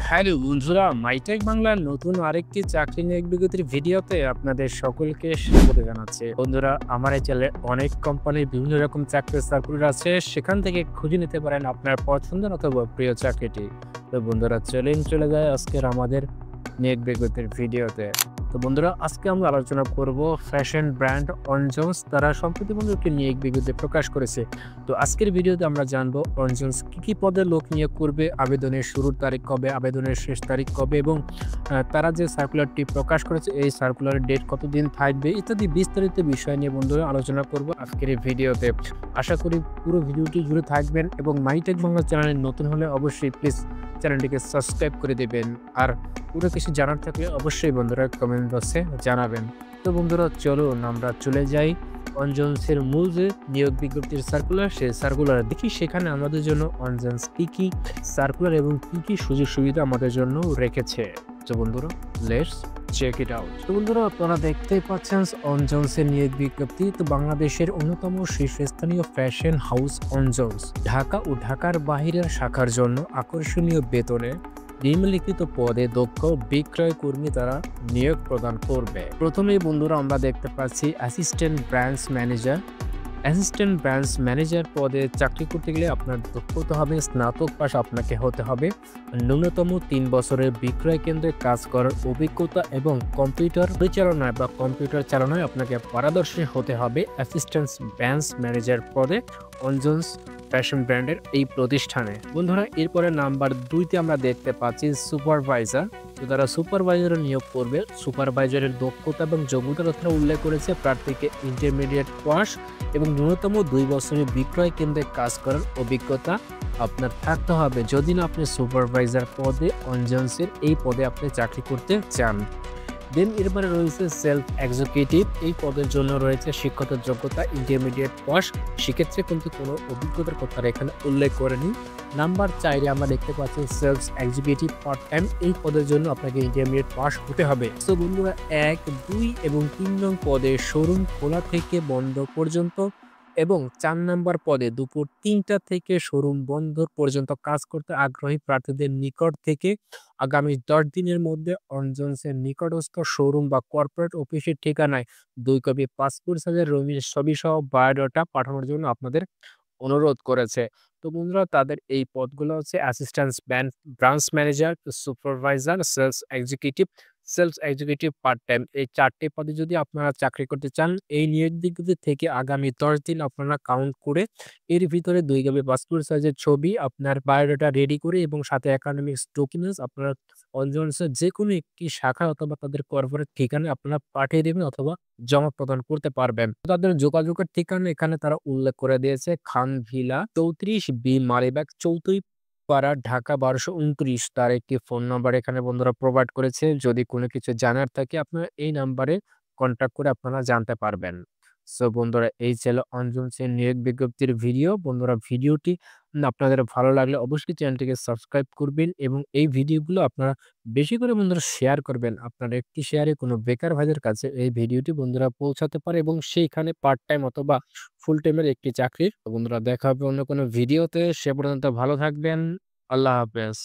Hello বন্ধুরা, MyTech বাংলার নতুন আরেকটি চাকরি নিয়োগ বিজ্ঞপ্তির ভিডিওতে আপনাদের সকলকে স্বাগত জানাচ্ছি। বন্ধুরা, আমার এই চ্যানেলে অনেক কোম্পানির বিভিন্ন রকম চাকরির সার্কুলার আছে, সেখান থেকে খুঁজে নিতে পারেন আপনার পছন্দের অথবা প্রিয় চাকরিটি। তো বন্ধুরা, চলে যায় আজকের আমাদের নিয়োগ বিজ্ঞপ্তির ভিডিওতে। তো বন্ধুরা, আজকে আমরা আলোচনা করব ফ্যাশন ব্র্যান্ড অনজন্স তারা সম্প্রতি বন্ধু একটি নিয়োগ বিজ্ঞপ্তি প্রকাশ করেছে। তো আজকের ভিডিওতে আমরা জানবো অনজন্স কি পদে লোক নিয়োগ করবে, আবেদনের শুরুর তারিখ কবে, আবেদনের শেষ তারিখ কবে এবং তারা যে সার্কুলারটি প্রকাশ করেছে এই সার্কুলারের ডেট কতদিন থাকবে ইত্যাদি বিস্তারিত বিষয় নিয়ে বন্ধুরা আলোচনা করব আজকের এই ভিডিওতে। আশা করি পুরো ভিডিওটি জুড়ে থাকবেন এবং মাইটেক বাংলা চ্যানেলে নতুন হলে অবশ্যই প্লিজ চ্যানেলটিকে সাবস্ক্রাইব করে দেবেন। আর পুরো কিছু জানার থাকলে অবশ্যই বন্ধুরা কমেন্ট বক্সে জানাবেন। তো বন্ধুরা, চলুন আমরা চলে যাই অনজন্সের মূল যে নিয়োগ বিজ্ঞপ্তির সার্কুলার, সেই সার্কুলার দেখি সেখানে আমাদের জন্য অনজন্স কি সার্কুলার এবং কি সুযোগ সুবিধা আমাদের জন্য রেখেছে। তো বন্ধুরা, লেটস চেক ইট আউট। তো বন্ধুরা, আপনারা দেখতেই পাচ্ছেন অনজন্সের নিয়োগ বিজ্ঞপ্তি। তো বাংলাদেশের অন্যতম শীর্ষস্থানীয় ফ্যাশন হাউস অনজন্স ঢাকা ও ঢাকার বাহিরের শাখার জন্য আকর্ষণীয় বেতনে নিম্নলিখিত পদে দক্ষ বিক্রয় কর্মী তারা নিয়োগ প্রদান করবে। প্রথমেই বন্ধুরা আমরা দেখতে পাচ্ছি assistant branch manager. Assistant branch manager পদে চাকরি করতে গেলে আপনার দক্ষতা হবে স্নাতক পাশ আপনাকে হতে হবে, ন্যূনতম 3 বছরের বিক্রয় কেন্দ্রে কাজ করার অভিজ্ঞতা এবং কম্পিউটার পরিচালনায় বা কম্পিউটার চালনায় আপনাকে পারদর্শী হতে হবে অ্যাসিস্ট্যান্ট ব্রাঞ্চ ম্যানেজার পদে অনজন্স ফ্যাশন ব্র্যান্ডের এই প্রতিষ্ঠানে। বন্ধুরা, এরপরে নাম্বার 2তে আমরা দেখতে পাচ্ছি সুপারভাইজার। তো তারা সুপারভাইজার নিয়োগ করবে। সুপারভাইজারের দক্ষতা এবং যোগ্যতার কথা উল্লেখ করেছে প্রার্থীকে ইন্টারমিডিয়েট পাস এবং ন্যূনতম 2 বছরের বিক্রয় কেন্দ্রে কাজ করার অভিজ্ঞতা আপনার থাকতে হবে যদি না আপনি সুপারভাইজার পদে অনজন্সের এই পদে আপনি চাকরি করতে চান। দেন এরপরে রয়েছে সেলফ এক্সিকিউটিভ। এই পদের জন্য রয়েছে শিক্ষাগত যোগ্যতা ইন্টারমিডিয়েট পাস, সেক্ষেত্রে কিন্তু কোনো অভিজ্ঞতার কথা এখানে উল্লেখ করেনি। নাম্বার 4-এ আমরা দেখতে পাচ্ছি সেলস এক্সিকিউটিভ পার্ট টাইম। এই পদের জন্য আপনাকে ইন্টারমিডিয়েট পাস হতে হবে। তো বন্ধুরা, 1, 2 এবং 3 নং পদে শোরুম খোলা থেকে বন্ধ পর্যন্ত এবং 4 নাম্বার পদে দুপুর 3টা থেকে শোরুম বন্ধ পর্যন্ত কাজ করতে আগ্রহী প্রার্থীদের নিকট থেকে আগামী 10 দিনের মধ্যে অনজন্সের নিকটস্থ শোরুম বা কর্পোরেট অফিসের ঠিকানায় 2 কপি পাসপোর্ট সাইজের রঙিন ছবি সহ বায়োডাটা পাঠানোর জন্য আপনাদের অনুরোধ করেছে। তো বন্ধুরা, তাদের এই পদগুলো হচ্ছে assistant branch manager, supervisor, sales executive part time. এই 4টি পদে যদি আপনারা চাকরি করতে চান, এই নিয়োগ বিজ্ঞপ্তি থেকে আগামী 10 দিন আপনারা কাউন্ট করে এর ভিতরে 2 কপি পাসপোর্ট সাইজের ছবি, আপনার বায়োডাটা রেডি করে এবং সাথে একাডেমিক্স ডকুমেন্টস আপনারা অনজন্সের যেকোনো একটি শাখা অথবা তাদের কর্পোরেট ঠিকানায় আপনারা পাঠিয়ে দেবেন অথবা জমা প্রদান করতে পারবেন। তাদের যোগাযোগের ঠিকানা এখানে তারা উল্লেখ করে দিয়েছে খান ভিলা 34 বি মালিবাগ চৌতুইপাড়া ঢাকা 1229। তার একটি ফোন নাম্বার এখানে বন্ধুরা প্রোভাইড করেছে। যদি কোনো কিছু জানার থাকে আপনারা এই নাম্বারে কন্ট্যাক্ট করে আপনারা জানতে পারবেন। সো বন্ধুরা, এই ছিল অনজন্সের নিয়োগ বিজ্ঞপ্তির ভিডিও। বন্ধুরা, ভিডিওটি আপনাদের ভালো লাগলে অবশ্যই চ্যানেলটিকে সাবস্ক্রাইব করবেন এবং এই ভিডিওগুলো আপনারা বেশি করে বন্ধুরা শেয়ার করবেন। আপনার একটি শেয়ারে কোনো বেকার ভাইদের কাছে এই ভিডিওটি বন্ধুরা পৌঁছাতে পারে এবং সেইখানে পার্ট টাইম অথবা ফুল টাইমের একটি চাকরির। তো বন্ধুরা, দেখা হবে অন্য কোনো ভিডিওতে। সে পর্যন্ত ভালো থাকবেন। আল্লাহ হাফেজ।